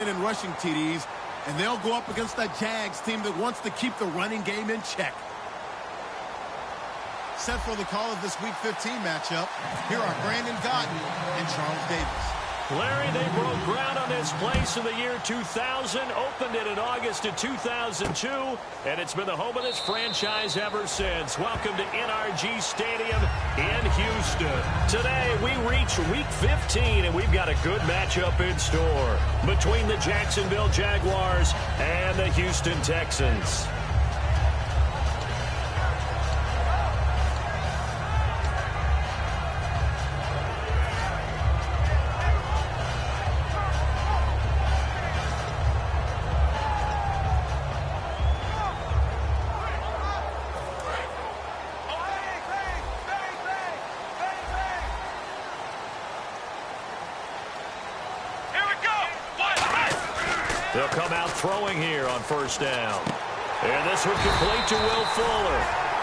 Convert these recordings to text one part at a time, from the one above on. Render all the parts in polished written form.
second in rushing TDs, and they'll go up against that Jags team that wants to keep the running game in check. Set for the call of this Week 15 matchup, here are Brandon Gaudin and Charles Davis. Larry, they broke ground on this place in the year 2000, opened it in August of 2002, and it's been the home of this franchise ever since. Welcome to NRG Stadium in Houston. Today, we reach Week 15, and we've got a good matchup in store between the Jacksonville Jaguars and the Houston Texans. They'll come out throwing here on first down. And this one complete to Will Fuller.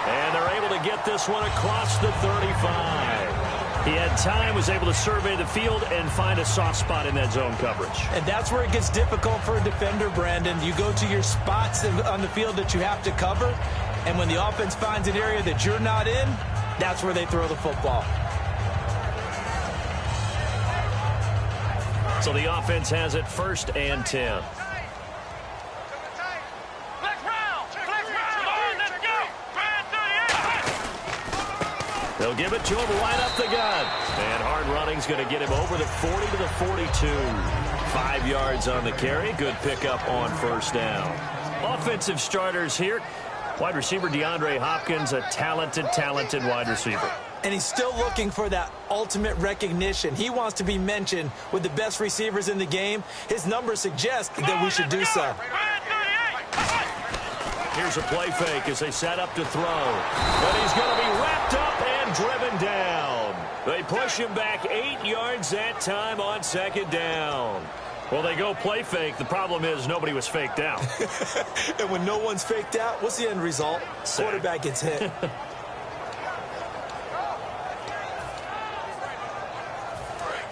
And they're able to get this one across the 35. He had time, was able to survey the field and find a soft spot in that zone coverage. And that's where it gets difficult for a defender, Brandon. You go to your spots on the field that you have to cover, and when the offense finds an area that you're not in, that's where they throw the football. So the offense has it 1st and 10. They'll give it to him right up the gut. And hard running's going to get him over the 40 to the 42. 5 yards on the carry. Good pickup on first down. Offensive starters here. Wide receiver DeAndre Hopkins, a talented wide receiver. And he's still looking for that ultimate recognition. He wants to be mentioned with the best receivers in the game. His numbers suggest that we should do so. Here's a play fake as they set up to throw. But he's going to be wrapped up and driven down. They push him back 8 yards that time on 2nd down. Well, they go play fake. The problem is nobody was faked out. And when no one's faked out, what's the end result? Sack. Quarterback gets hit.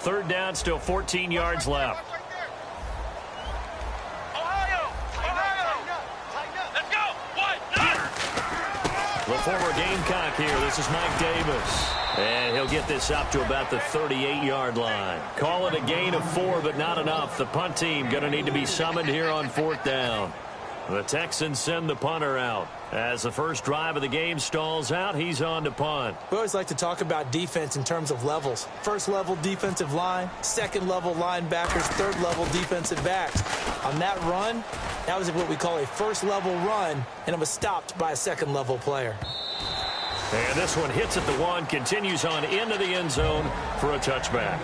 Third down, still 14 yards left. The former Gamecock here. This is Mike Davis. And he'll get this up to about the 38-yard line. Call it a gain of 4, but not enough. The punt team going to need to be summoned here on 4th down. The Texans send the punter out. As the first drive of the game stalls out, he's on to punt. We always like to talk about defense in terms of levels. First level defensive line, second level linebackers, third level defensive backs. On that run, that was what we call a first level run, and it was stopped by a second level player. And this one hits at the 1, continues on into the end zone for a touchback.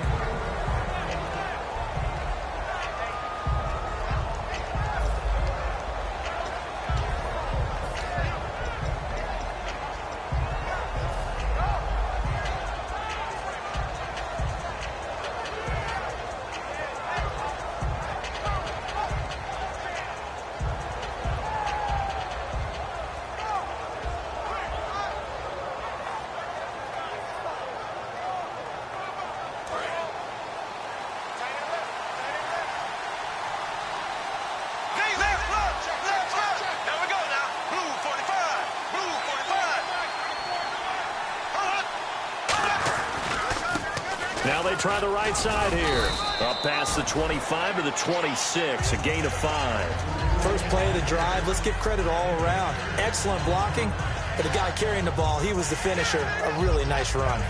Now they try the right side here. Up past the 25 to the 26, a gain of 5. First play of the drive, let's give credit all around. Excellent blocking, but the guy carrying the ball, he was the finisher. A really nice run.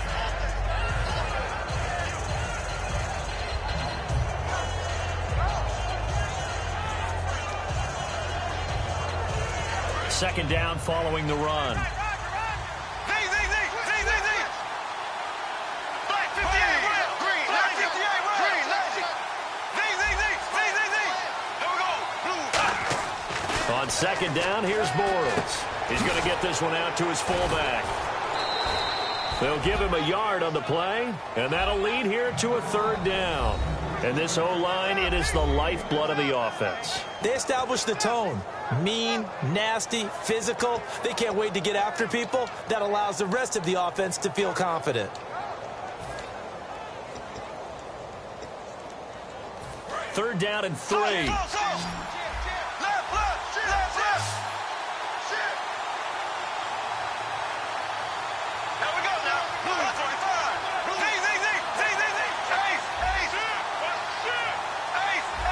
Second down following the run. On 2nd down, here's Bortles. He's going to get this one out to his fullback. They'll give him a yard on the play, and that'll lead here to a 3rd down. And this O-line, it is the lifeblood of the offense. They established the tone. Mean, nasty, physical. They can't wait to get after people. That allows the rest of the offense to feel confident. 3rd down and 3.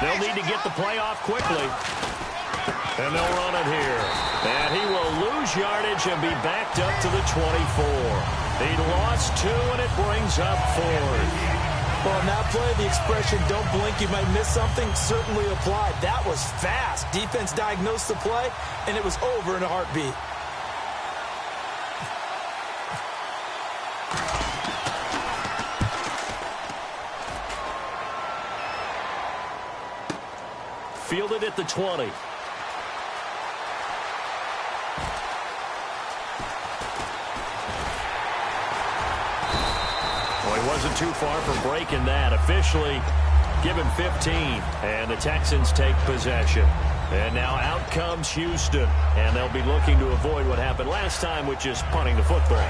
They'll need to get the play off quickly. And they'll run it here. And he will lose yardage and be backed up to the 24. He lost 2, and it brings up 4th. Well, on that play, the expression, don't blink, you might miss something, certainly applied. That was fast. Defense diagnosed the play, and it was over in a heartbeat. Fielded at the 20. Well, he wasn't too far from breaking that. Officially, give him 15. And the Texans take possession. And now out comes Houston. And they'll be looking to avoid what happened last time, which is punting the football.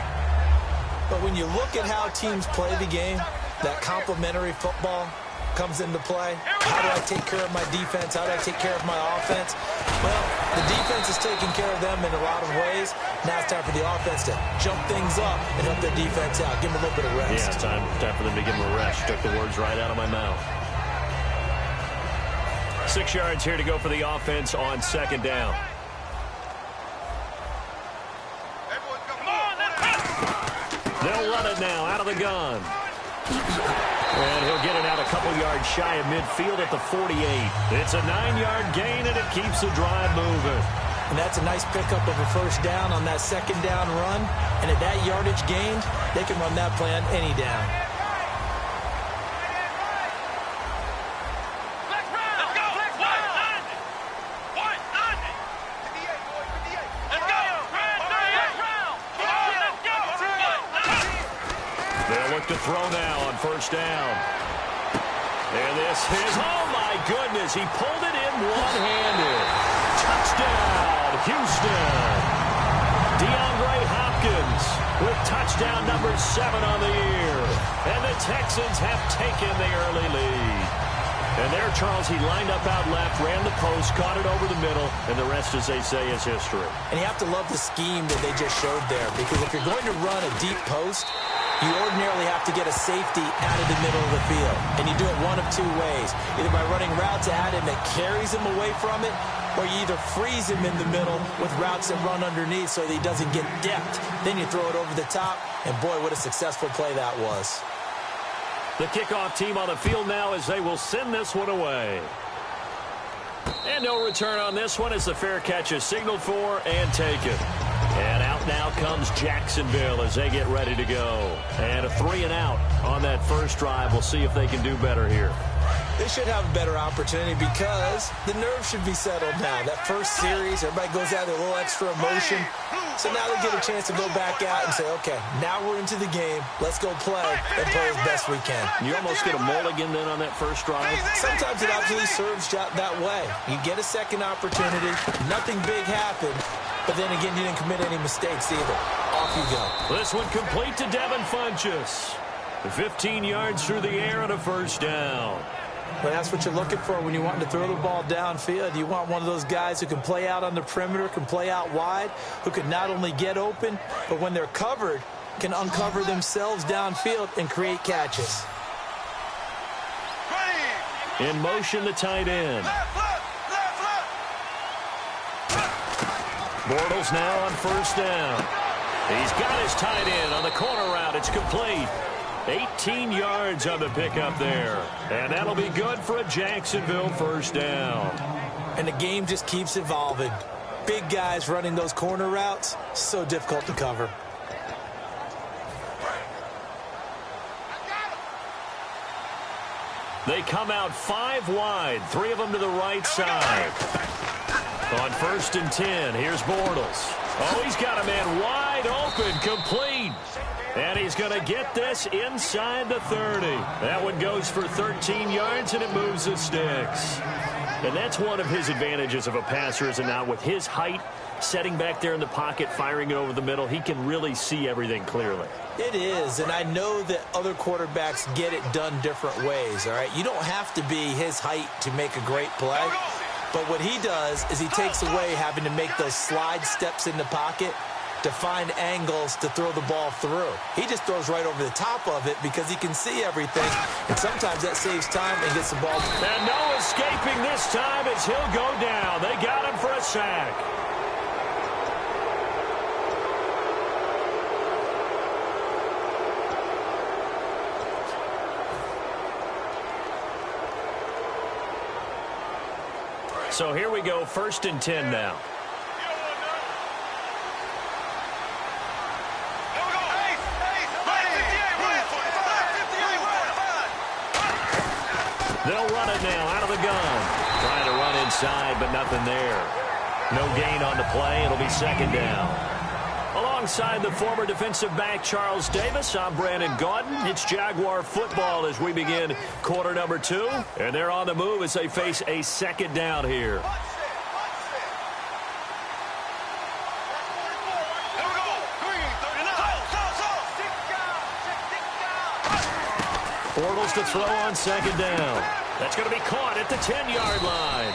But when you look at how teams play the game, that complementary football comes into play. How do I take care of my defense? How do I take care of my offense? Well, the defense is taking care of them in a lot of ways. Now it's time for the offense to jump things up and help their defense out. Give them a little bit of rest. Yeah, it's time for them to give them a rest. Took the words right out of my mouth. 6 yards here to go for the offense on 2nd down. They'll run it now out of the gun. And he'll get it out a couple yards shy of midfield at the 48. It's a 9-yard gain, and it keeps the drive moving. And that's a nice pickup of a 1st down on that 2nd down run. And at that yardage gained, they can run that play on any down. They'll look to throw now on 1st down. And this is, oh my goodness, he pulled it in one-handed. Touchdown, Houston. DeAndre Hopkins with touchdown number 7 on the year. And the Texans have taken the early lead. And there, Charles, he lined up out left, ran the post, caught it over the middle, and the rest, as they say, is history. And you have to love the scheme that they just showed there, because if you're going to run a deep post, you ordinarily have to get a safety out of the middle of the field. And you do it one of 2 ways. Either by running routes at him that carries him away from it, or you either freeze him in the middle with routes that run underneath so that he doesn't get depth. Then you throw it over the top, and boy, what a successful play that was. The kickoff team on the field now as they will send this one away. And no return on this one as the fair catch is signaled for and taken. And out now comes Jacksonville as they get ready to go. And a 3-and-out on that first drive. We'll see if they can do better here. They should have a better opportunity because the nerves should be settled now. That first series, everybody goes out with a little extra emotion. So now they get a chance to go back out and say, okay, now we're into the game. Let's go play and play as best we can. You almost get a mulligan then on that first drive? Sometimes it absolutely serves that way. You get a second opportunity. Nothing big happened. But then again, you didn't commit any mistakes either. Off you go. This one complete to Devin Funchess. 15 yards through the air and a 1st down. Well, that's what you're looking for when you want to throw the ball downfield. You want one of those guys who can play out on the perimeter, can play out wide, who can not only get open, but when they're covered, can uncover themselves downfield and create catches. In motion, the tight end. Bortles now on 1st down. He's got his tight end on the corner route. It's complete. 18 yards on the pickup there. And that'll be good for a Jacksonville 1st down. And the game just keeps evolving. Big guys running those corner routes, so difficult to cover. They come out 5 wide, 3 of them to the right side. On 1st and 10, here's Bortles. Oh, he's got a man wide open, complete. And he's going to get this inside the 30. That one goes for 13 yards, and it moves the sticks. And that's one of his advantages of a passer, is now with his height setting back there in the pocket, firing it over the middle. He can really see everything clearly. It is, and I know that other quarterbacks get it done different ways, all right? You don't have to be his height to make a great play, but what he does is he takes away having to make those slide steps in the pocket to find angles to throw the ball through. He just throws right over the top of it because he can see everything, and sometimes that saves time and gets the ball. And no escaping this time as he'll go down. They got him for a sack. So here we go, 1st and 10 now. They'll run it now out of the gun. Trying to run inside, but nothing there. No gain on the play. It'll be 2nd down. Alongside the former defensive back Charles Davis, I'm Brandon Gaudin. It's Jaguar football as we begin quarter number 2. And they're on the move as they face a 2nd down here. Bortles to throw on 2nd down. That's going to be caught at the 10-yard line.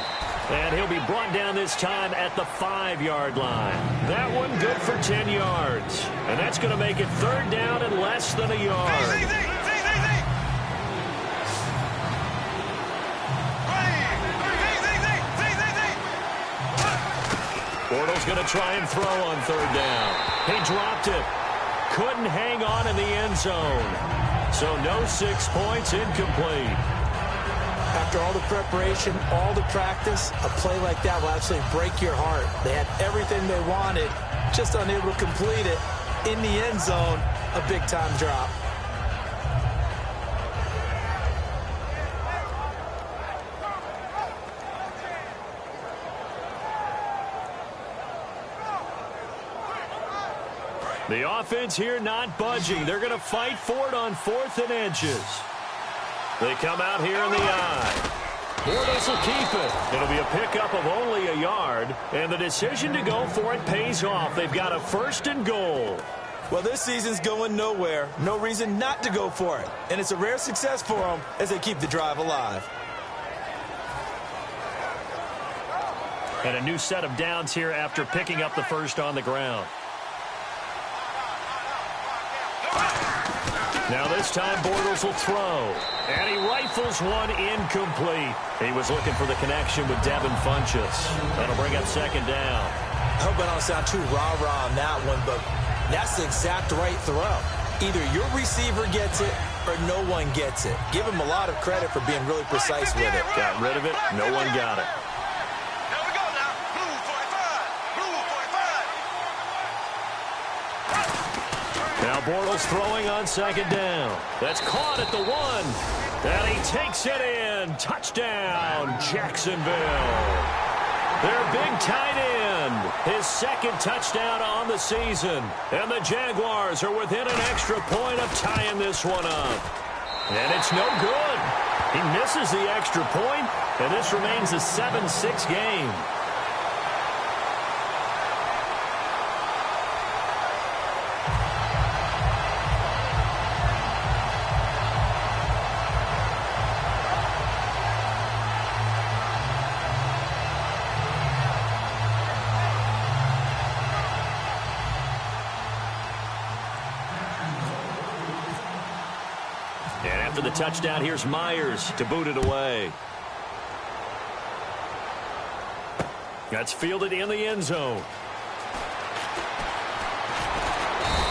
And he'll be brought down this time at the 5-yard line. That one good for 10 yards. And that's going to make it 3rd down and less than a yard. Bortles going to try and throw on 3rd down. He dropped it. Couldn't hang on in the end zone. So no 6 points, incomplete. After all the preparation, all the practice, a play like that will actually break your heart. They had everything they wanted, just unable to complete it. In the end zone, a big-time drop. The offense here not budging. They're going to fight for it on 4th and inches. They come out here in the eye. Bortles will keep it. It'll be a pickup of only a yard, and the decision to go for it pays off. They've got a 1st and goal. Well, this season's going nowhere. No reason not to go for it. And it's a rare success for them as they keep the drive alive. And a new set of downs here after picking up the 1st on the ground. Now this time Bortles will throw. And he rifles one incomplete. He was looking for the connection with Devin Funchess. That'll bring up 2nd down. I hope I don't sound too rah-rah on that one, but that's the exact right throw. Either your receiver gets it or no one gets it. Give him a lot of credit for being really precise with it. Got rid of it. No one got it. Now Bortles throwing on 2nd down. That's caught at the 1. And he takes it in. Touchdown, Jacksonville. Their big tight end. His 2nd touchdown on the season. And the Jaguars are within an extra point of tying this one up. And it's no good. He misses the extra point, and this remains a 7-6 game. After the touchdown, here's Myers to boot it away. That's fielded in the end zone.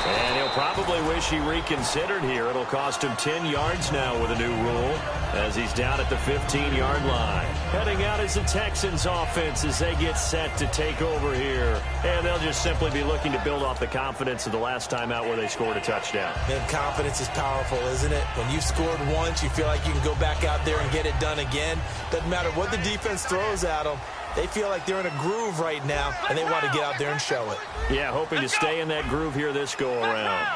And he'll probably wish he reconsidered here. It'll cost him 10 yards now with a new rule as he's down at the 15-yard line. Heading out is the Texans offense as they get set to take over here. And they'll just simply be looking to build off the confidence of the last time out where they scored a touchdown. Man, confidence is powerful, isn't it? When you've scored once, you feel like you can go back out there and get it done again. Doesn't matter what the defense throws at them. They feel like they're in a groove right now, and they want to get out there and show it. Yeah, hoping to stay in that groove here this go-around.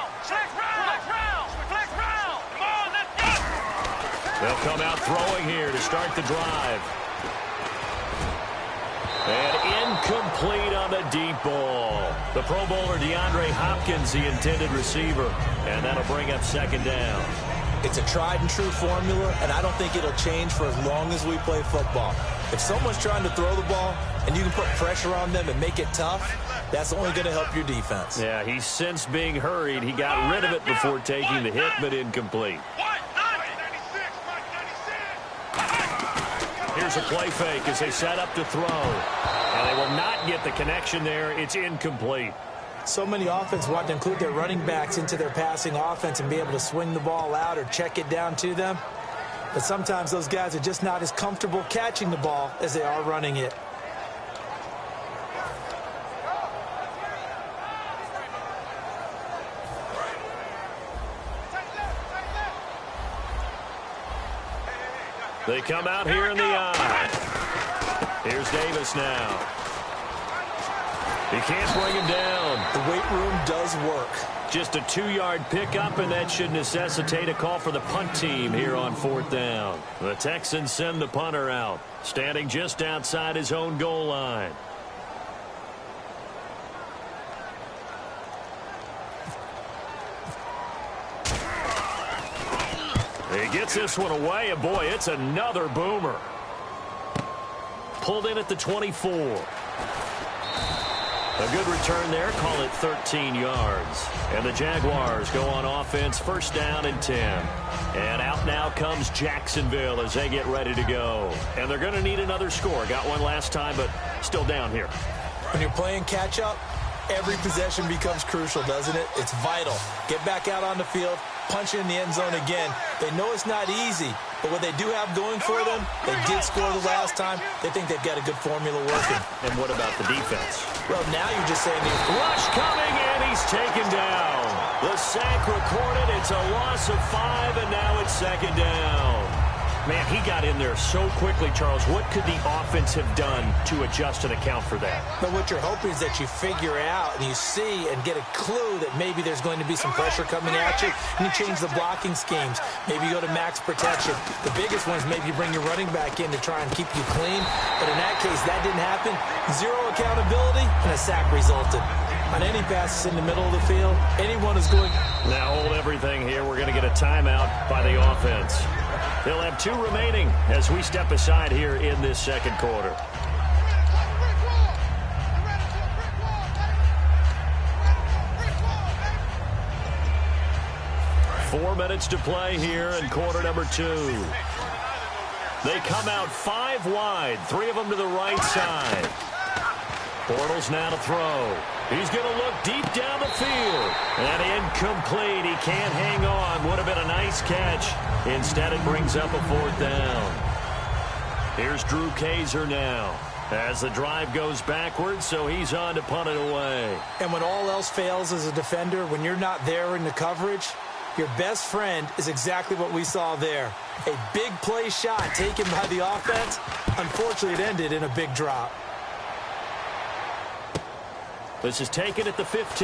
They'll come out throwing here to start the drive. And Incomplete on the deep ball. The Pro Bowler DeAndre Hopkins, the intended receiver. And that'll bring up second down. It's a tried and true formula, and I don't think it'll change for as long as we play football. If someone's trying to throw the ball and you can put pressure on them and make it tough, that's only going to help your defense. Yeah, he's since being hurried. He got rid of it before taking the hit, but incomplete. Here's a play fake as they set up to throw. And they will not get the connection there. It's incomplete. So many offenses want to include their running backs into their passing offense and be able to swing the ball out or check it down to them. But sometimes those guys are just not as comfortable catching the ball as they are running it. They come out here in the eye. Here's Davis now. He can't bring him down. The weight room does work. Just a 2-yard pickup, and that should necessitate a call for the punt team here on 4th down. The Texans send the punter out, standing just outside his own goal line. He gets this one away, and boy, it's another boomer. Pulled in at the 24. A good return there, call it 13 yards. And the Jaguars go on offense, 1st down and 10. And out now comes Jacksonville as they get ready to go. And they're going to need another score. Got one last time, but still down here. When you're playing catch-up, every possession becomes crucial, doesn't it? It's vital. Get back out on the field, punch in the end zone again. They know it's not easy, but what they do have going for them, they did score the last time. They think they've got a good formula working. And what about the defense? Well, now you're just saying rush coming, and he's taken down. The sack recorded. It's a loss of 5, and now it's 2nd down. Man, he got in there so quickly, Charles. What could the offense have done to adjust and account for that? But what you're hoping is that you figure out and you see and get a clue that maybe there's going to be some pressure coming at you, and you change the blocking schemes. Maybe you go to max protection. The biggest one is maybe you bring your running back in to try and keep you clean. But in that case, that didn't happen. 0 accountability, and a sack resulted. On any passes in the middle of the field, anyone is going. Now hold everything here. We're going to get a timeout by the offense. They'll have 2 remaining as we step aside here in this 2nd quarter. Four minutes to play here in quarter number 2. They come out 5 wide, 3 of them to the right side. Bortles now to throw. He's going to look deep down the field. And incomplete. He can't hang on. Would have been a nice catch. Instead, it brings up a 4th down. Here's Drew Kaiser now as the drive goes backwards, so he's on to punt it away. And when all else fails as a defender, when you're not there in the coverage, your best friend is exactly what we saw there. A big play shot taken by the offense. Unfortunately, it ended in a big drop. This is taken at the 15.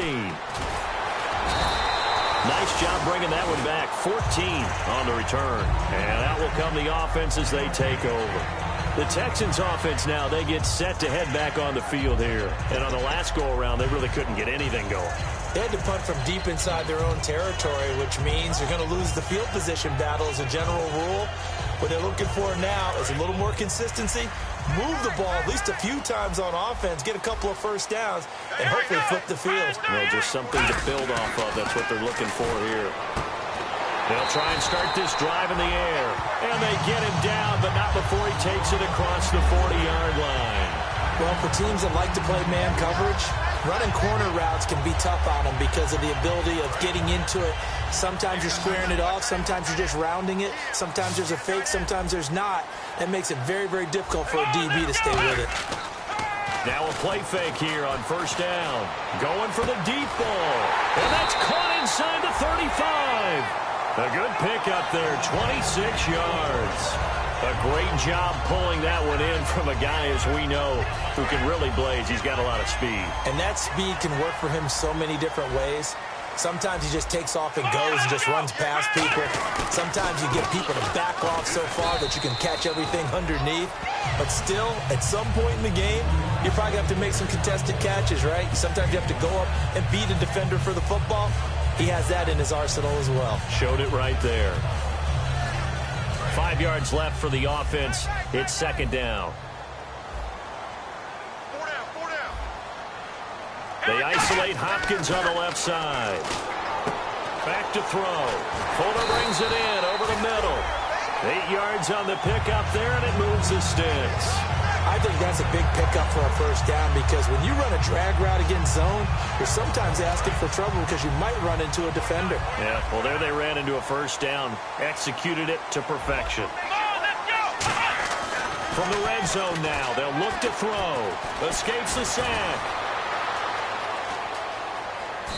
Nice job bringing that one back. 14 on the return. And out will come the offense as they take over. The Texans offense now, they get set to head back on the field here. And on the last go-around, they really couldn't get anything going. They had to punt from deep inside their own territory, which means they're going to lose the field position battle as a general rule. What they're looking for now is a little more consistency, move the ball at least a few times on offense, get a couple of 1st downs, and hopefully flip the field. Well, just something to build off of. That's what they're looking for here. They'll try and start this drive in the air. And they get him down, but not before he takes it across the 40-yard line. Well, for teams that like to play man coverage, running corner routes can be tough on them because of the ability of getting into it. Sometimes you're squaring it off. Sometimes you're just rounding it. Sometimes there's a fake. Sometimes there's not. That makes it very, very difficult for a DB to stay with it. Now a play fake here on 1st down. Going for the deep ball. And that's caught inside the 35. A good pickup there, 26 yards. A great job pulling that one in from a guy, as we know, who can really blaze. He's got a lot of speed. And that speed can work for him so many different ways. Sometimes he just takes off and goes and just runs past people. Sometimes you get people to back off so far that you can catch everything underneath. But still, at some point in the game, you're probably going to have to make some contested catches, right? Sometimes you have to go up and beat a defender for the football. He has that in his arsenal as well. Showed it right there. 5 yards left for the offense. It's second down. They isolate Hopkins on the left side. Back to throw. Fuller brings it in over the middle. 8 yards on the pickup there, and it moves the sticks. I think that's a big pickup for a first down because when you run a drag route against zone, you're sometimes asking for trouble because you might run into a defender. Yeah, well, there they ran into a first down. Executed it to perfection. From the red zone now, they'll look to throw. Escapes the sack.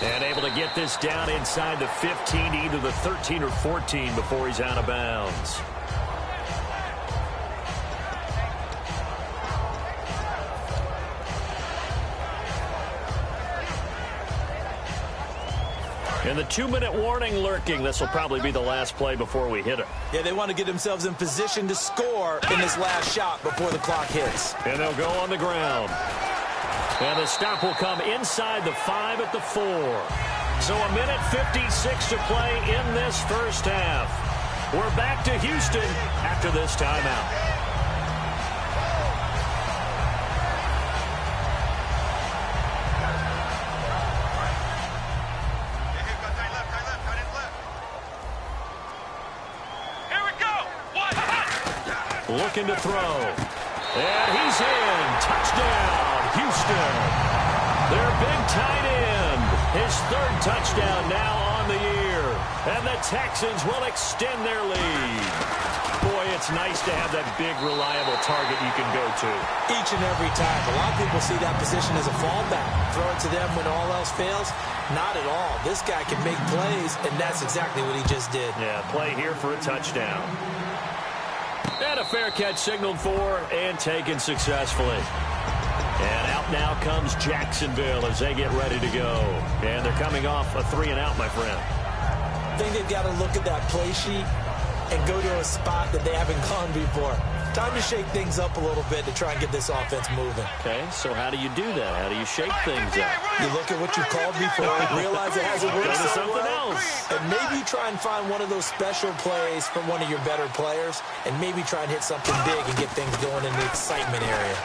And able to get this down inside the 15 to either the 13 or 14 before he's out of bounds. And the 2-minute warning lurking. This will probably be the last play before we hit it. Yeah, they want to get themselves in position to score in this last shot before the clock hits. And they'll go on the ground. And the stop will come inside the 5 at the 4. So a minute 56 to play in this first half. We're back to Houston after this timeout. Looking to throw. And he's in. Touchdown, Houston. Their big tight end. His third touchdown now on the year. And the Texans will extend their lead. Boy, it's nice to have that big, reliable target you can go to. Each and every time. A lot of people see that position as a fallback. Throw it to them when all else fails. Not at all. This guy can make plays, and that's exactly what he just did. Yeah, play here for a touchdown. And a fair catch signaled for and taken successfully. And out now comes Jacksonville as they get ready to go. And they're coming off a 3-and-out, my friend. I think they've got to look at that play sheet and go to a spot that they haven't gone before. Time to shake things up a little bit to try and get this offense moving. Okay, so how do you do that? How do you shake things up? You look at what you called before and realize it hasn't worked so something well. else. And maybe you try and find one of those special plays from one of your better players and maybe try and hit something big and get things going in the excitement area.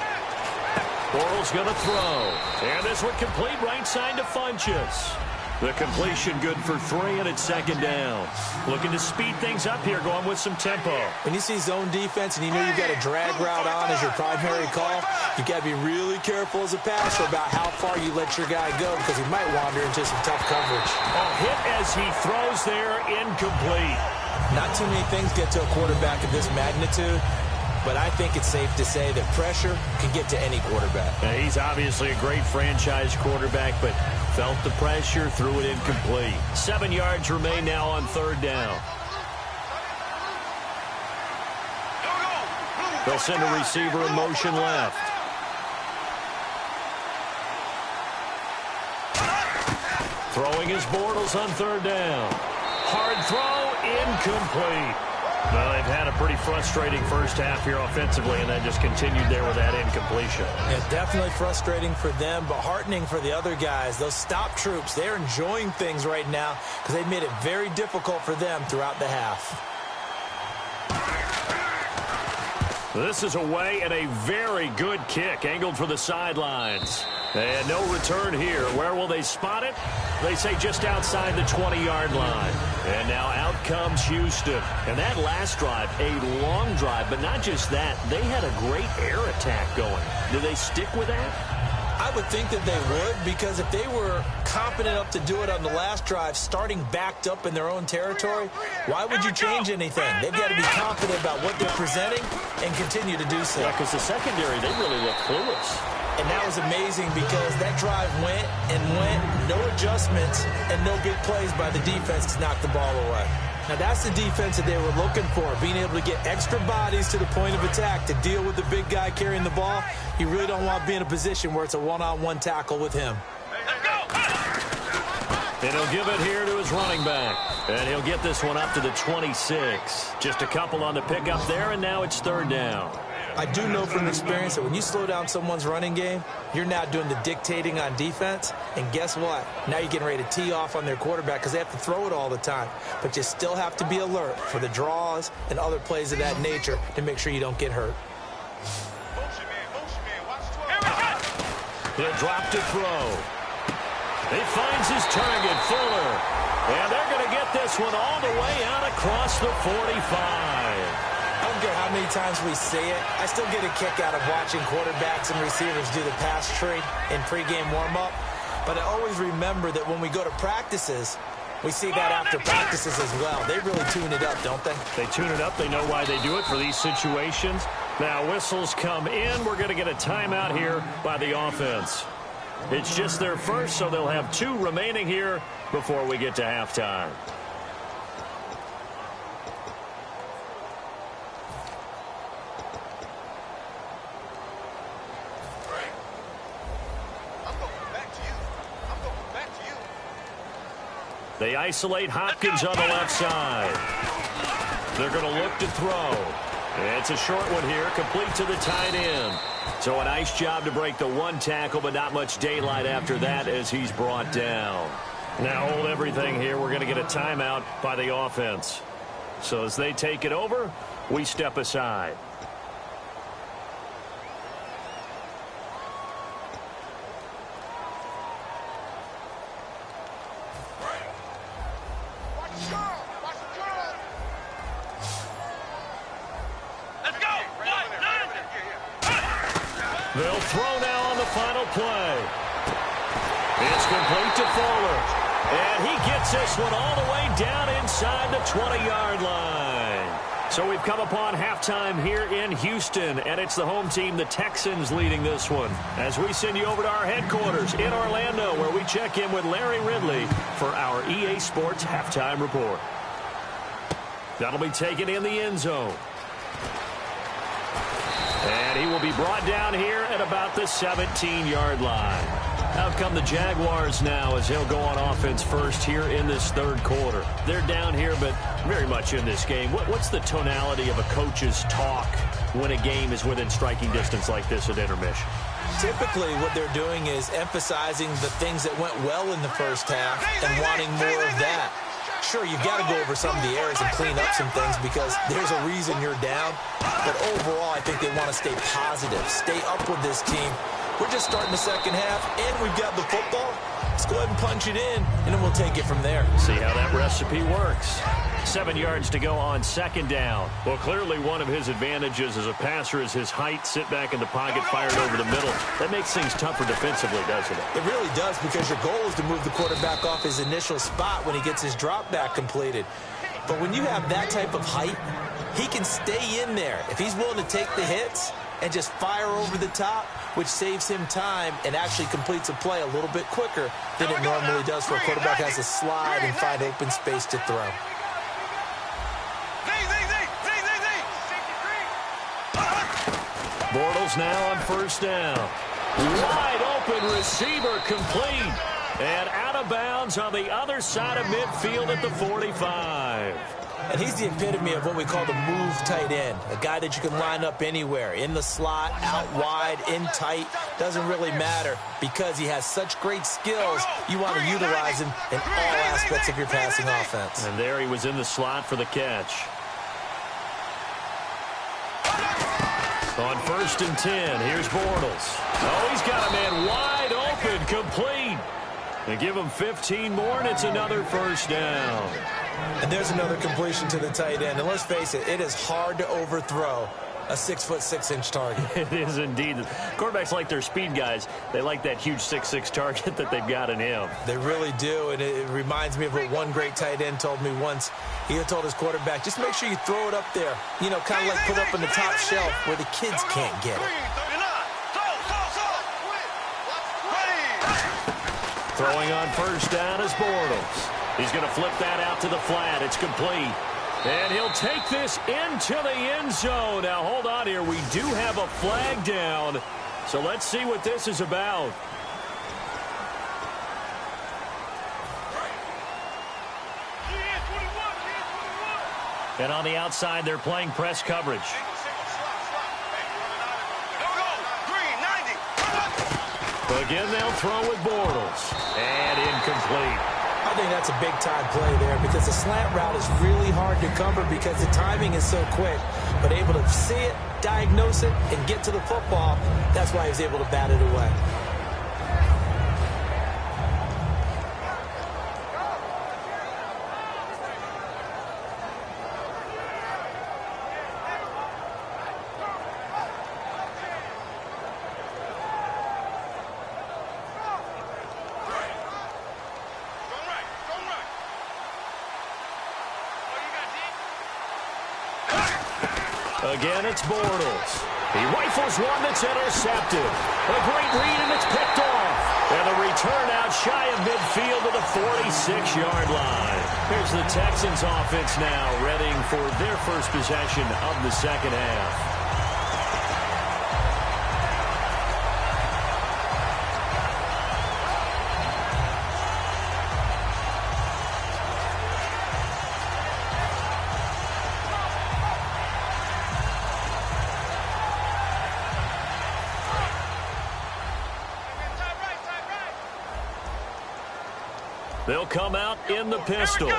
Bortles going to throw. And this one complete right side to Funchess. The completion good for 3, and it's second down. Looking to speed things up here, going with some tempo. When you see zone defense and you know you've got a drag route on as your primary call, you got to be really careful as a passer about how far you let your guy go because he might wander into some tough coverage. A hit as he throws there, incomplete. Not too many things get to a quarterback of this magnitude, but I think it's safe to say that pressure can get to any quarterback. Now, he's obviously a great franchise quarterback, but felt the pressure, threw it incomplete. 7 yards remain now on third down. They'll send a receiver in motion left. Throwing his Bortles on third down. Hard throw, incomplete. Well, they've had a pretty frustrating first half here offensively, and then just continued there with that incompletion. Yeah, definitely frustrating for them, but heartening for the other guys. Those stop troops, they're enjoying things right now because they've made it very difficult for them throughout the half. This is away and a very good kick, angled for the sidelines. And no return here. Where will they spot it? They say just outside the 20-yard line. And now out comes Houston. And that last drive, a long drive, but not just that. They had a great air attack going. Do they stick with that? I would think that they would, because if they were competent enough to do it on the last drive, starting backed up in their own territory, why would you change anything? They've got to be confident about what they're presenting and continue to do so. Yeah, because the secondary, they really look clueless. And that was amazing because that drive went and went, no adjustments and no big plays by the defense to knock the ball away. Now, that's the defense that they were looking for, being able to get extra bodies to the point of attack to deal with the big guy carrying the ball. You really don't want to be in a position where it's a one-on-one tackle with him. And he'll give it here to his running back. And he'll get this one up to the 26. Just a couple on the pickup there, and now it's third down. I do know from experience that when you slow down someone's running game, you're now doing the dictating on defense. And guess what? Now you're getting ready to tee off on their quarterback because they have to throw it all the time. But you still have to be alert for the draws and other plays of that nature to make sure you don't get hurt. He'll drop to throw. He finds his target, Fuller. And they're going to get this one all the way out across the 45. I don't care how many times we say it, I still get a kick out of watching quarterbacks and receivers do the pass tree in pregame warm-up. But I always remember that when we go to practices, we see that after practices as well. They really tune it up, don't they? They tune it up. They know why they do it for these situations. Now whistles come in. We're going to get a timeout here by the offense. It's just their first, so they'll have 2 remaining here before we get to halftime. They isolate Hopkins on the left side. They're going to look to throw. It's a short one here, complete to the tight end. So a nice job to break the 1 tackle, but not much daylight after that as he's brought down. Now hold everything here. We're going to get a timeout by the offense. So as they take it over, we step aside. They'll throw now on the final play. It's complete to Fuller. And he gets this one all the way down inside the 20-yard line. So we've come upon halftime here in Houston, and it's the home team, the Texans, leading this one. As we send you over to our headquarters in Orlando, where we check in with Larry Ridley for our EA Sports Halftime Report. That'll be taken in the end zone. And he will be brought down here at about the 17-yard line. Out come the Jaguars now as he'll go on offense first here in this third quarter. They're down here, but very much in this game. What's the tonality of a coach's talk when a game is within striking distance like this at intermission? Typically, what they're doing is emphasizing the things that went well in the first half and wanting more of that. Sure, you've got to go over some of the areas and clean up some things because there's a reason you're down. But overall, I think they want to stay positive, stay up with this team. We're just starting the second half, and we've got the football. Let's go ahead and punch it in, and then we'll take it from there. See how that recipe works. 7 yards to go on second down. Well, clearly one of his advantages as a passer is his height, sit back in the pocket, fired over the middle. That makes things tougher defensively, doesn't it? It really does, because your goal is to move the quarterback off his initial spot when he gets his drop back completed. But when you have that type of height, he can stay in there. If he's willing to take the hits and just fire over the top, which saves him time and actually completes a play a little bit quicker than it normally does for a quarterback has to slide and find open space to throw. Bortles now on first down. Wide open receiver complete. And out of bounds on the other side of midfield at the 45. And he's the epitome of what we call the move tight end. A guy that you can line up anywhere, in the slot, out wide, in tight. Doesn't really matter because he has such great skills. You want to utilize him in all aspects of your passing offense. And there he was in the slot for the catch. On 1st and 10, here's Bortles. Oh, he's got a man wide open, complete. They give him 15 more, and it's another first down. And there's another completion to the tight end. And let's face it, it is hard to overthrow a 6'6" target. It is indeed. Quarterbacks like their speed guys. They like that huge 6'6" target that they've got in him. They really do, and it reminds me of what one great tight end told me once. He had told his quarterback, just make sure you throw it up there. You know, kind of like put up on the top shelf where the kids can't get it. Throwing on first down is Bortles. He's going to flip that out to the flat. It's complete. And he'll take this into the end zone. Now, hold on here. We do have a flag down. So let's see what this is about. And on the outside, they're playing press coverage. Again, they'll throw with Bortles. And incomplete. I think that's a big-time play there because the slant route is really hard to cover because the timing is so quick. But able to see it, diagnose it, and get to the football, that's why he was able to bat it away. Again, it's Bortles. He rifles one that's intercepted. A great read, and it's picked off. And a return out shy of midfield to the 46-yard line. Here's the Texans offense now, readying for their first possession of the second half. They'll come out in the pistol. A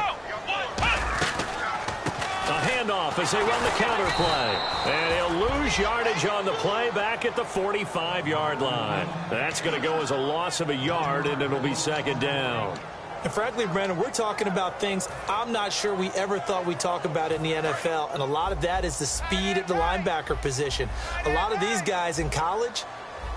handoff as they run the counter play. And he'll lose yardage on the play back at the 45-yard line. That's going to go as a loss of a yard, and it'll be second down. And frankly, Brandon, we're talking about things I'm not sure we ever thought we'd talk about in the NFL. And a lot of that is the speed at the linebacker position. A lot of these guys in college,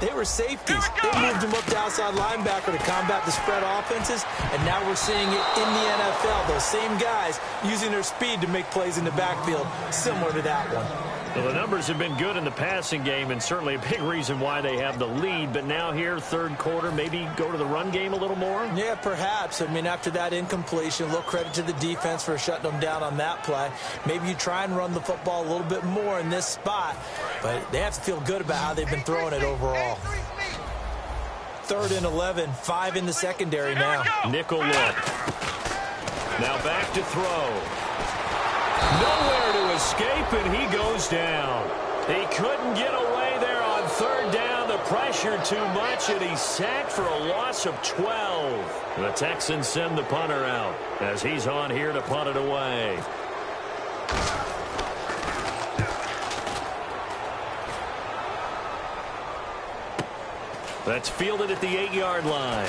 they were safeties. They moved them up to outside linebacker to combat the spread offenses, and now we're seeing it in the NFL. Those same guys using their speed to make plays in the backfield, similar to that one. Well, the numbers have been good in the passing game, and certainly a big reason why they have the lead. But now here, third quarter, maybe go to the run game a little more? Yeah, perhaps. I mean, after that incompletion, a little credit to the defense for shutting them down on that play. Maybe you try and run the football a little bit more in this spot, but they have to feel good about how they've been throwing it overall. 3rd and 11, 5 in the secondary now. Nickel look. Now back to throw. Nowhere to escape, and he goes down. He couldn't get away there on 3rd down. The pressure too much, and he's sacked for a loss of 12. The Texans send the punter out as he's on here to punt it away. That's fielded at the 8-yard line.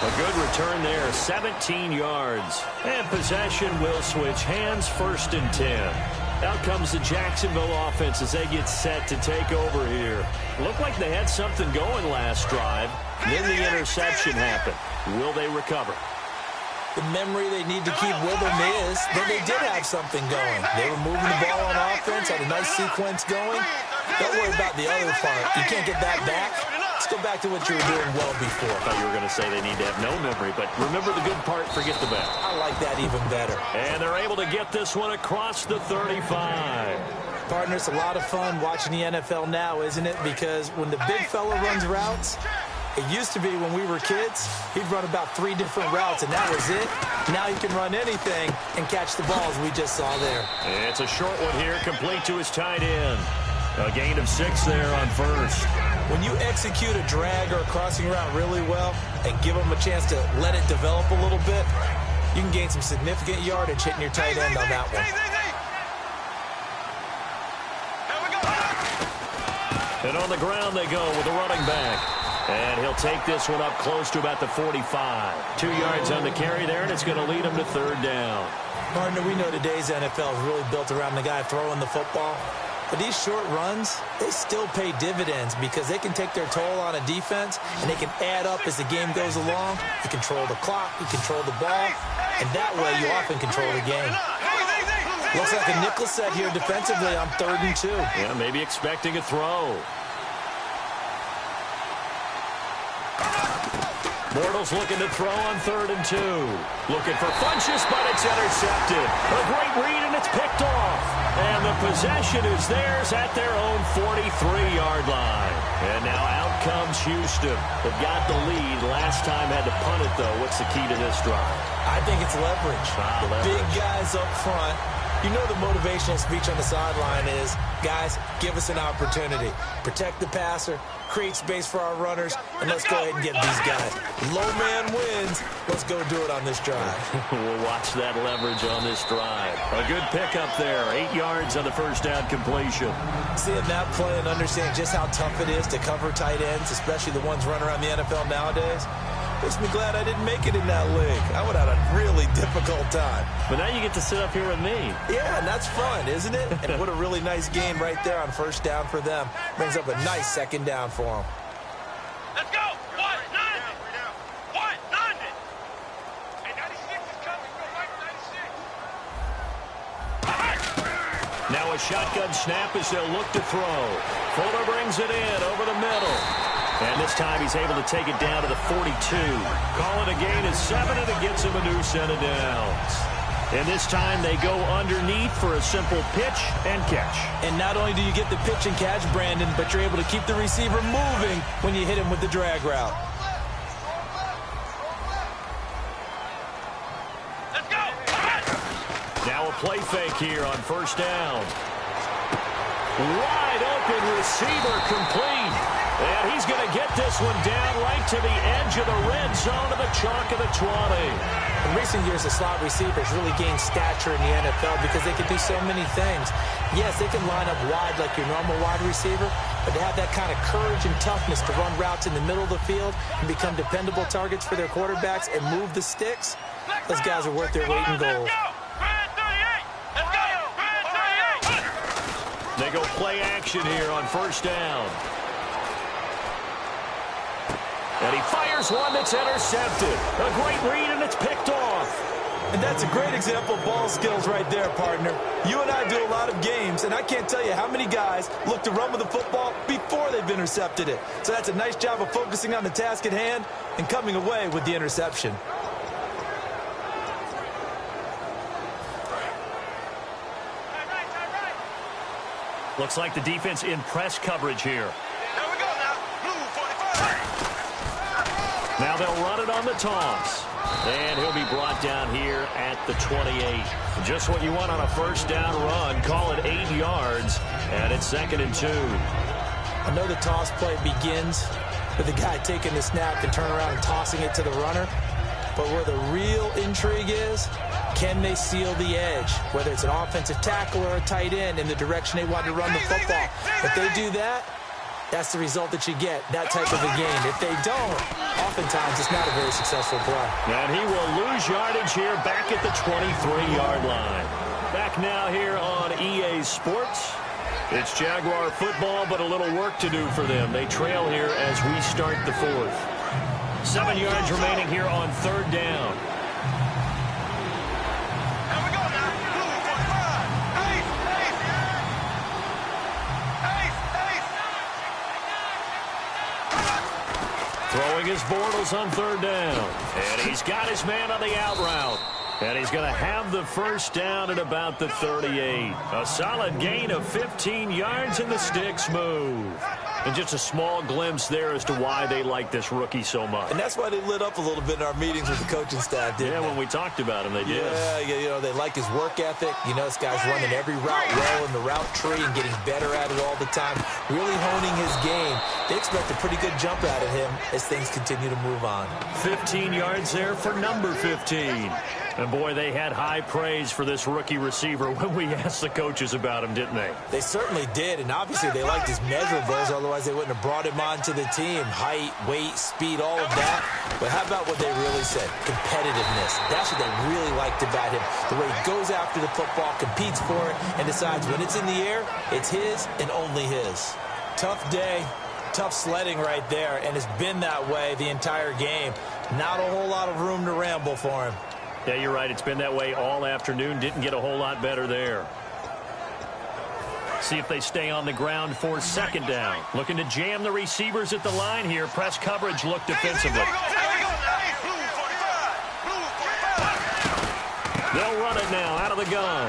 A good return there, 17 yards. And possession will switch hands, 1st and 10. Out comes the Jacksonville offense as they get set to take over here. Looked like they had something going last drive. Then the interception happened. Will they recover? The memory they need to keep with them is that they did have something going. They were moving the ball on offense, had a nice sequence going. Don't worry about the other part. You can't get that back. Let's go back to what you were doing well before. I thought you were going to say they need to have no memory, but remember the good part, forget the bad. I like that even better. And they're able to get this one across the 35. Partner, it's a lot of fun watching the NFL now, isn't it? Because when the big fella runs routes, it used to be when we were kids, he'd run about 3 different routes, and that was it. Now he can run anything and catch the balls we just saw there. It's a short one here, complete to his tight end. A gain of 6 there on 1st. When you execute a drag or a crossing route really well and give them a chance to let it develop a little bit, you can gain some significant yardage hitting your tight end on that one. And on the ground they go with the running back. And he'll take this one up close to about the 45. 2 yards on the carry there, and it's going to lead him to 3rd down. Partner, we know today's NFL is really built around the guy throwing the football. But these short runs, they still pay dividends because they can take their toll on a defense, and they can add up as the game goes along. You control the clock, you control the ball, and that way you often control the game. Looks like a nickel set here defensively on 3rd and 2. Yeah, maybe expecting a throw. Bortles looking to throw on 3rd and 2. Looking for Funchess, but it's intercepted. A great read, and it's picked off. And the possession is theirs at their own 43-yard line. And now out comes Houston. They've got the lead. Last time had to punt it, though. What's the key to this drive? I think it's leverage. The big guys up front. You know the motivational speech on the sideline is, guys, give us an opportunity. Protect the passer, create space for our runners, and let's go ahead and get these guys. Low man wins. Let's go do it on this drive. We'll watch that leverage on this drive. A good pickup there. 8 yards on the first down completion. Seeing that play and understanding just how tough it is to cover tight ends, especially the ones running around the NFL nowadays, makes me glad I didn't make it in that league. I would have had a really difficult time. But now you get to sit up here with me. Yeah, and that's fun, isn't it? And what a really nice game right there on first down for them. Brings up a nice second down for them. Let's go! 1-9! 1-9! Hey, 96 is coming. Go right, 96. Now a shotgun snap as they'll look to throw. Fuller brings it in over the middle. And this time he's able to take it down to the 42. Call it a gain of 7, and it gets him a new set of downs. And this time they go underneath for a simple pitch and catch. And not only do you get the pitch and catch, Brandon, but you're able to keep the receiver moving when you hit him with the drag route. Let's go! Now a play fake here on first down. Wide open receiver complete. And he's going to get this one down right to the edge of the red zone of the chalk of the 20. In recent years, the slot receivers really gained stature in the NFL because they can do so many things. Yes, they can line up wide like your normal wide receiver, but to have that kind of courage and toughness to run routes in the middle of the field and become dependable targets for their quarterbacks and move the sticks, those guys are worth their weight in gold. They go play action here on first down. And he fires one that's intercepted. A great read, and it's picked off. And that's a great example of ball skills right there, partner. You and I do a lot of games, and I can't tell you how many guys look to run with the football before they've intercepted it. So that's a nice job of focusing on the task at hand and coming away with the interception. Looks like the defense in press coverage here. There we go now. Blue 45. Now they'll run it on the toss. And he'll be brought down here at the 28. Just what you want on a first down run. Call it 8 yards. And it's 2nd and 2. I know the toss play begins with the guy taking the snap and turn around and tossing it to the runner. But where the real intrigue is, can they seal the edge? Whether it's an offensive tackle or a tight end in the direction they want to run the football. If they do that, that's the result that you get, that type of a gain. If they don't, oftentimes it's not a very successful play. And he will lose yardage here back at the 23-yard line. Back now here on EA Sports. It's Jaguar football, but a little work to do for them. They trail here as we start the 4th. 7 yards remaining here on 3rd down. There we go now. Blue 45. Ace, ace. Ace, ace. Throwing his Bortles on 3rd down. And he's got his man on the out route. And he's going to have the first down at about the 38. A solid gain of 15 yards, and the sticks move. And just a small glimpse there as to why they like this rookie so much. And that's why they lit up a little bit in our meetings with the coaching staff, didn't they? When we talked about him, they did. Yeah, you know, they like his work ethic. You know, this guy's running every route well in the route tree and getting better at it all the time, really honing his game. They expect a pretty good jump out of him as things continue to move on. 15 yards there for number 15. And, boy, they had high praise for this rookie receiver when we asked the coaches about him, didn't they? They certainly did, and obviously they liked his measurables, otherwise they wouldn't have brought him onto the team. Height, weight, speed, all of that. But how about what they really said? Competitiveness. That's what they really liked about him. The way he goes after the football, competes for it, and decides when it's in the air, it's his and only his. Tough day, tough sledding right there, and it's been that way the entire game. Not a whole lot of room to ramble for him. Yeah, you're right. It's been that way all afternoon. Didn't get a whole lot better there. See if they stay on the ground for 2nd down. Looking to jam the receivers at the line here. Press coverage look defensively. They'll run it now out of the gun.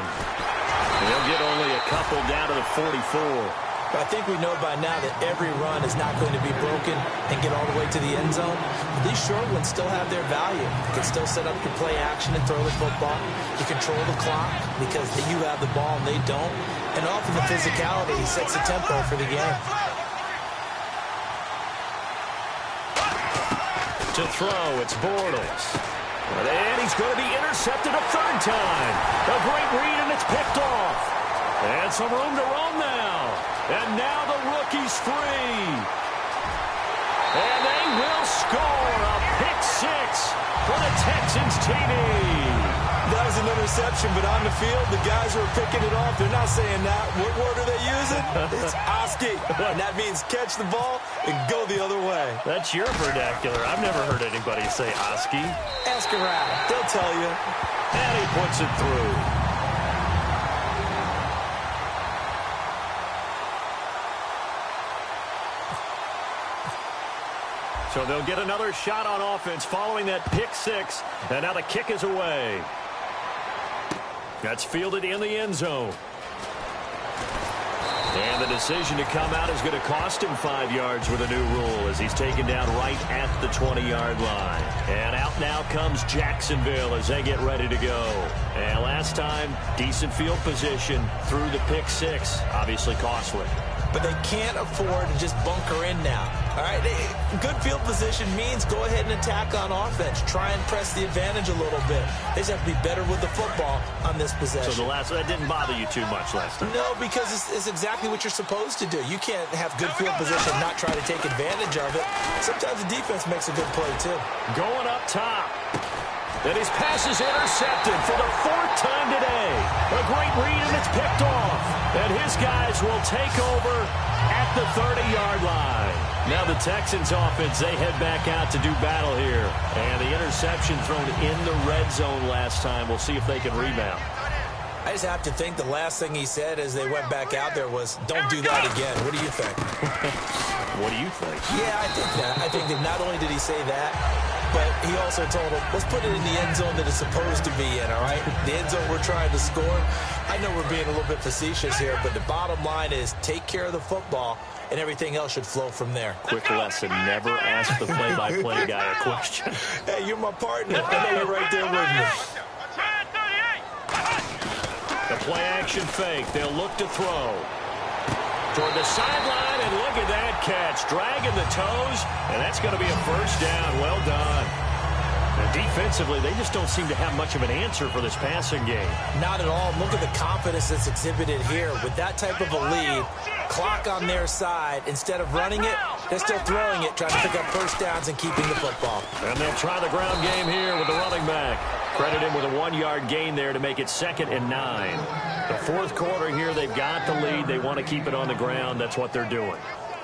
They'll get only a couple down to the 44. But I think we know by now that every run is not going to be broken and get all the way to the end zone. But these short ones still have their value. You can still set up your play action and throw the football. You control the clock because you have the ball and they don't. And often the physicality sets the tempo for the game. To throw, it's Bortles. And he's going to be intercepted a third time. A great read, and it's picked off. And some room to roam now. And now the rookie's free. And they will score a pick six for the Texans TD. That was an interception, but on the field, the guys who are picking it off, they're not saying that. What word are they using? It's Oski. And that means catch the ball and go the other way. That's your vernacular. I've never heard anybody say Oski. Ask around. They'll tell you. And he puts it through. So they'll get another shot on offense following that pick six. And now the kick is away. That's fielded in the end zone. And the decision to come out is going to cost him 5 yards with a new rule as he's taken down right at the 20-yard line. And out now comes Jacksonville as they get ready to go. And last time, decent field position through the pick six. Obviously costly. But they can't afford to just bunker in now. All right, good field position means go ahead and attack on offense. Try and press the advantage a little bit. They just have to be better with the football on this possession. So that didn't bother you too much last time? No, because it's exactly what you're supposed to do. You can't have good field position and not try to take advantage of it. Sometimes the defense makes a good play, too. Going up top. And his pass is intercepted for the fourth time today. A great read, and it's picked off. And his guys will take over at the 30-yard line. Now the Texans offense, they head back out to do battle here. And the interception thrown in the red zone last time. We'll see if they can rebound. I just have to think the last thing he said as they went back out there was, don't do that again. What do you think? What do you think? Yeah, I think that. I think that not only did he say that, but he also told him, let's put it in the end zone that it's supposed to be in, all right? The end zone we're trying to score. I know we're being a little bit facetious here, but the bottom line is take care of the football, and everything else should flow from there. Quick lesson, never ask the play-by-play guy a question. Hey, you're my partner. I know you're right there with me. The play-action fake. They'll look to throw. Toward the sideline, and look at that catch. Dragging the toes, and that's going to be a first down. Well done. And defensively, they just don't seem to have much of an answer for this passing game. Not at all. Look at the confidence that's exhibited here. With that type of a lead, clock on their side, instead of running it, they're still throwing it, trying to pick up first downs and keeping the football. And they'll try the ground game here with the running back. Credit him with a 1-yard gain there to make it 2nd and 9. The fourth quarter here, they've got the lead. They want to keep it on the ground. That's what they're doing.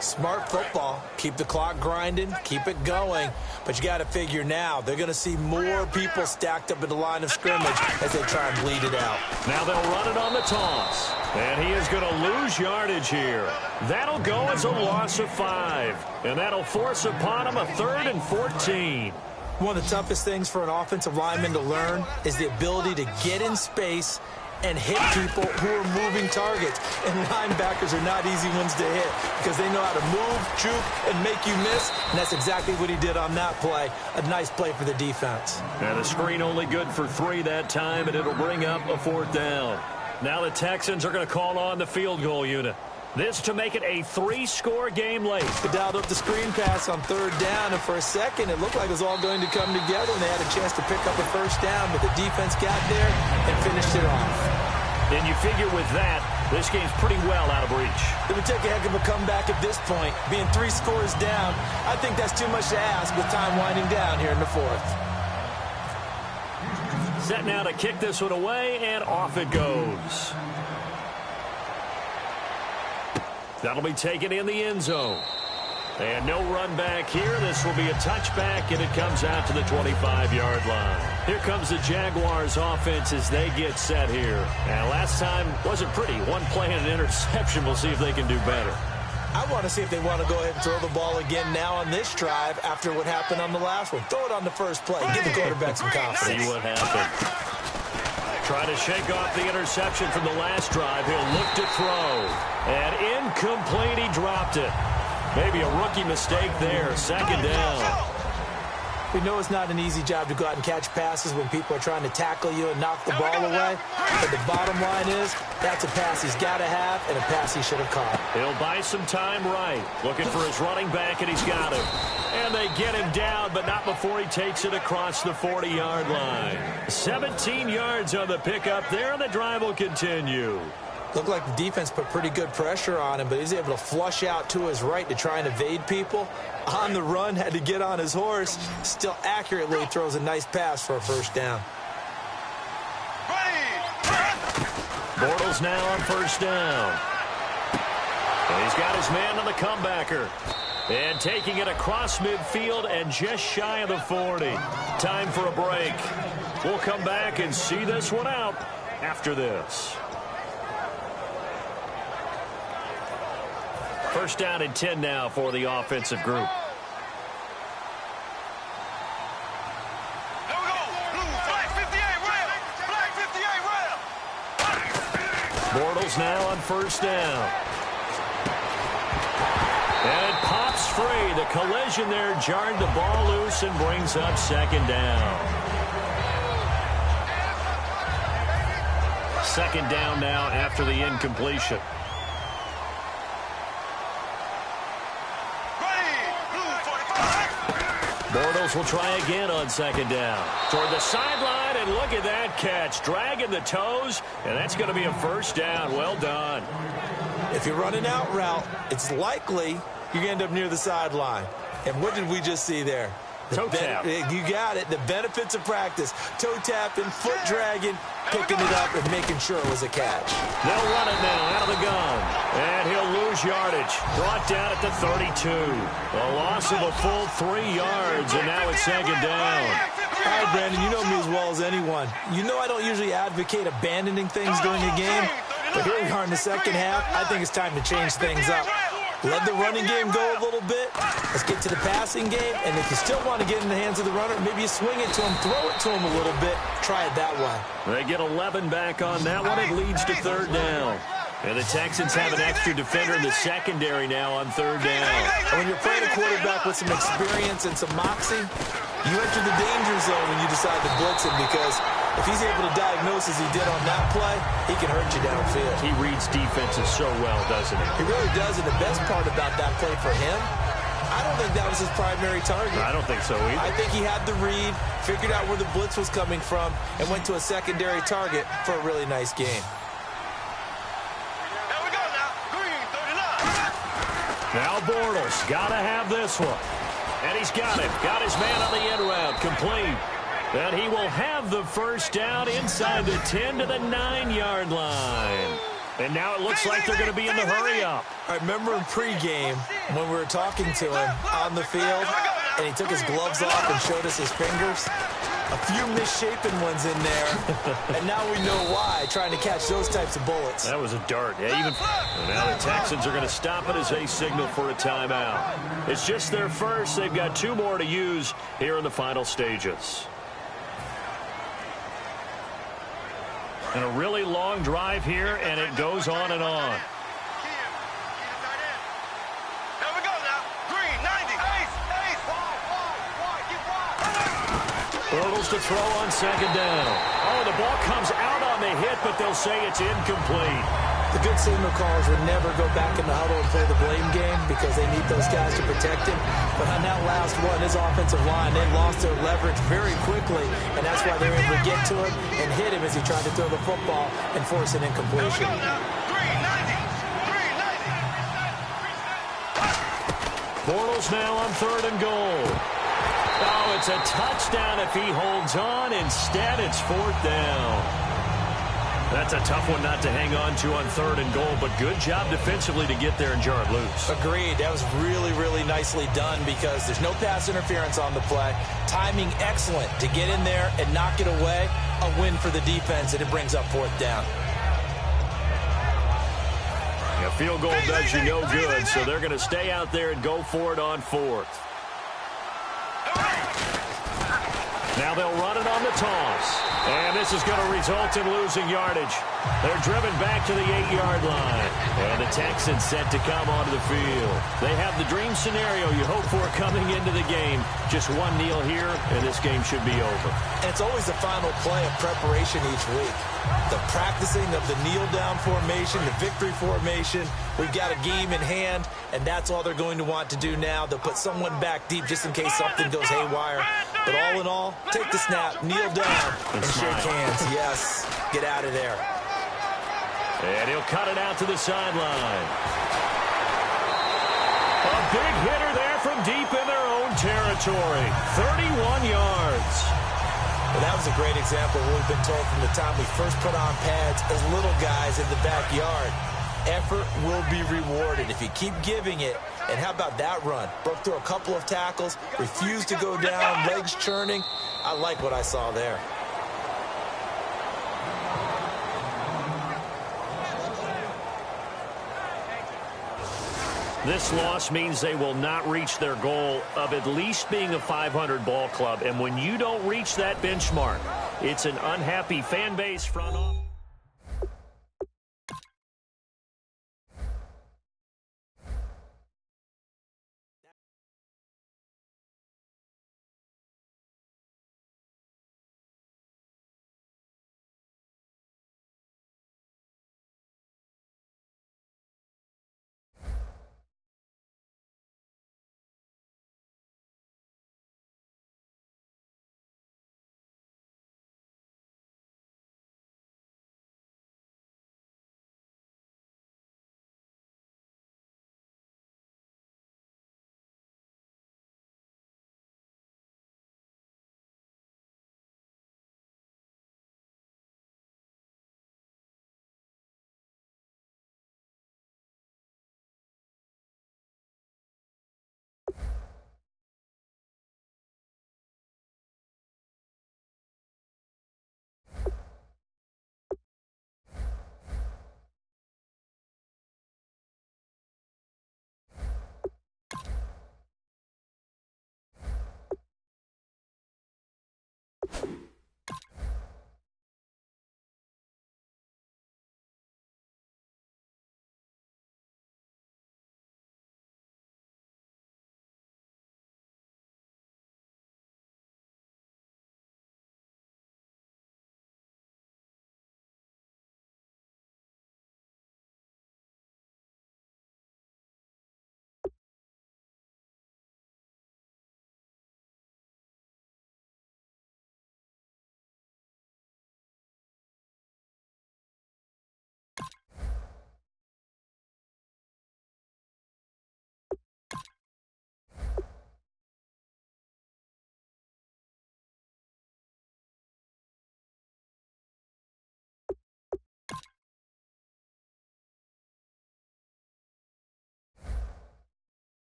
Smart football. Keep the clock grinding. Keep it going. But you got to figure now, they're going to see more people stacked up in the line of scrimmage as they try and bleed it out. Now they'll run it on the toss. And he is going to lose yardage here. That'll go as a loss of 5. And that'll force upon him a 3rd and 14. One of the toughest things for an offensive lineman to learn is the ability to get in space and hit people who are moving targets. And linebackers are not easy ones to hit because they know how to move, juke, and make you miss. And that's exactly what he did on that play. A nice play for the defense. And the screen only good for 3 that time, and it'll bring up a 4th down. Now the Texans are going to call on the field goal unit. This to make it a 3-score game late. They dialed up the screen pass on 3rd down, and for a second, it looked like it was all going to come together, and they had a chance to pick up a first down, but the defense got there and finished it off. And you figure with that, this game's pretty well out of reach. It would take a heck of a comeback at this point. Being 3 scores down, I think that's too much to ask with time winding down here in the 4th. Set now to kick this one away, and off it goes. That'll be taken in the end zone. And no run back here. This will be a touchback, and it comes out to the 25-yard line. Here comes the Jaguars offense as they get set here. And last time wasn't pretty. 1 play and an interception. We'll see if they can do better. I want to see if they want to go ahead and throw the ball again now on this drive after what happened on the last one. Throw it on the first play. Give the quarterback some confidence. See what happens. Trying to shake off the interception from the last drive. He'll look to throw. And incomplete, he dropped it. Maybe a rookie mistake there. Second down. We know it's not an easy job to go out and catch passes when people are trying to tackle you and knock the ball away. But the bottom line is, that's a pass he's got to have and a pass he should have caught. He'll buy some time right. Looking for his running back, and he's got him. And they get him down, but not before he takes it across the 40-yard line. 17 yards on the pickup there, and the drive will continue. Looked like the defense put pretty good pressure on him, but he's able to flush out to his right to try and evade people. On the run, had to get on his horse. Still accurately throws a nice pass for a first down. Bortles now on first down. And he's got his man on the comebacker. And taking it across midfield and just shy of the 40. Time for a break. We'll come back and see this one out after this. First down and 10 now for the offensive group. There we go. Blue, flag 58, rail. Flag 58, rail. Bortles now on first down. And it pops free. The collision there jarred the ball loose and brings up second down. Second down now after the incompletion. Bortles will try again on second down. Toward the sideline, and look at that catch. Dragging the toes, and that's going to be a first down. Well done. If you're running out route, it's likely you're going to end up near the sideline. And what did we just see there? Toe tap. You got it. The benefits of practice. Toe tapping, foot dragging, picking it up, and making sure it was a catch. They'll run it now out of the gun. And he'll lose yardage. Brought down at the 32. A loss of a full 3 yards, and now it's second down. All right, Brandon, you know me as well as anyone. You know I don't usually advocate abandoning things during a game, but here we are in the second half. I think it's time to change things up. Let the running game go a little bit. Let's get to the passing game. And if you still want to get in the hands of the runner, maybe you swing it to him, throw it to him a little bit. Try it that way. They get 11 back on that one. It leads to third down. And the Texans have an extra defender in the secondary now on third down. And when you're playing a quarterback with some experience and some moxie, you enter the danger zone when you decide to blitz him, because if he's able to diagnose as he did on that play, he can hurt you downfield. He reads defenses so well, doesn't he? He really does, and the best part about that play for him, I don't think that was his primary target. I don't think so either. I think he had the read, figured out where the blitz was coming from, and went to a secondary target for a really nice game. There we go now. Green, 39. Now Bortles got to have this one. And he's got it. Got his man on the end route. Complete. And he will have the first down inside the 10 to the 9-yard line. And now it looks like they're going to be in the hurry-up. I remember in pregame when we were talking to him on the field, and he took his gloves off and showed us his fingers. A few misshapen ones in there, and now we know why, trying to catch those types of bullets. That was a dart. Yeah, and now the Texans are going to stop it as they signal for a timeout. It's just their first. They've got 2 more to use here in the final stages. And a really long drive here, and it goes on and on. There we go now. Green, 90. Ace. Bortles to throw on second down. Oh, the ball comes out on the hit, but they'll say it's incomplete. The good signal callers would never go back in the huddle and play the blame game because they need those guys to protect him. But on that last one, his offensive line, they lost their leverage very quickly, and that's why they were able to get to him and hit him as he tried to throw the football and force an incompletion. Bortles now on third and goal. Oh, it's a touchdown if he holds on. Instead, it's fourth down. That's a tough one not to hang on to on third and goal, but good job defensively to get there and jar it loose. Agreed. That was really, really nicely done because there's no pass interference on the play. Timing excellent to get in there and knock it away. A win for the defense, and it brings up fourth down. A field goal does you no good, so they're going to stay out there and go for it on fourth. Now they'll run it on the toss. And this is going to result in losing yardage. They're driven back to the 8-yard line. And the Texans set to come onto the field. They have the dream scenario you hope for coming into the game. Just one kneel here, and this game should be over. And it's always the final play of preparation each week. The practicing of the kneel-down formation, the victory formation. We've got a game in hand, and that's all they're going to want to do now. They'll put someone back deep just in case something goes haywire. But all in all, take the snap, kneel down, and shake hands. Yes, get out of there. And he'll cut it out to the sideline. A big hitter there from deep in their own territory. 31 yards. Well, that was a great example of what we've been told from the time we first put on pads as little guys in the backyard. Effort will be rewarded if you keep giving it. And how about that run? Broke through a couple of tackles, refused to go down, legs churning. I like what I saw there. This loss means they will not reach their goal of at least being a 500 ball club. And when you don't reach that benchmark, it's an unhappy fan base, front office.